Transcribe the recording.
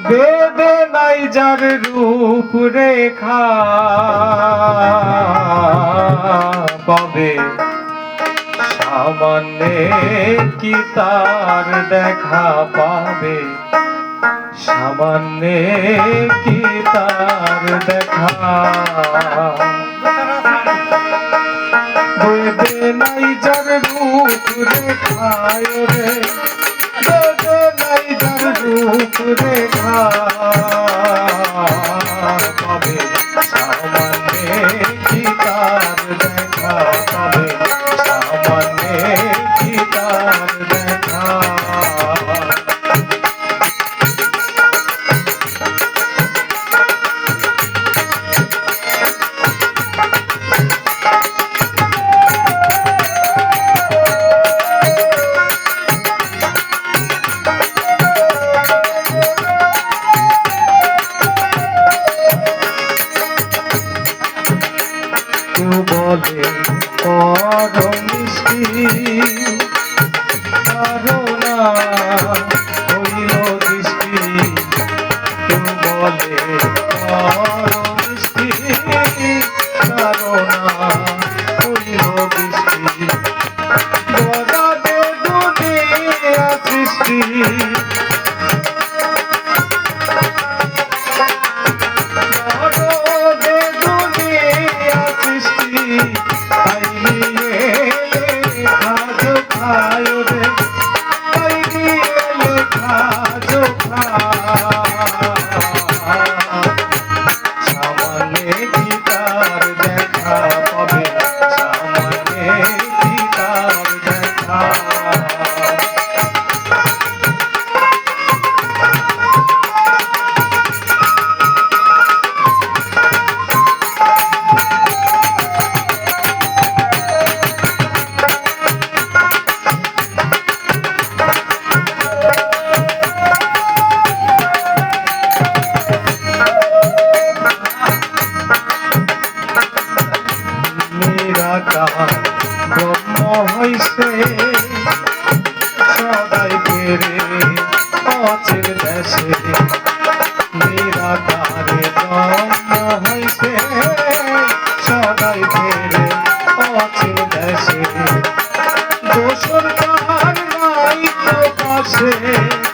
বেদে নাই যার রূপ রেখা পাবে সামান্যে কি তার দেখা পাবে সামান্যে কি তার দেখা বেদে নাই যার রূপ রেখায় রে বেদে নাই যার রূপ রেখা পাবে সামান্যে কি তার দেখা পাবে সামান্যে কি তার দেখা বলে পরম মিষ্টি কারণা হইল দৃষ্টি কেউ বলে পরম মিষ্টি কারণা হইল দৃষ্টি বদাতে দুনিয়া সৃষ্টি ব্রহ্ম হইছে সদাই ফেরে অচির দেশে নিরাকারে ব্রহ্ম হইছে সদাই ফেরে অচির দেশে দোষর কার নাই প্রকাশে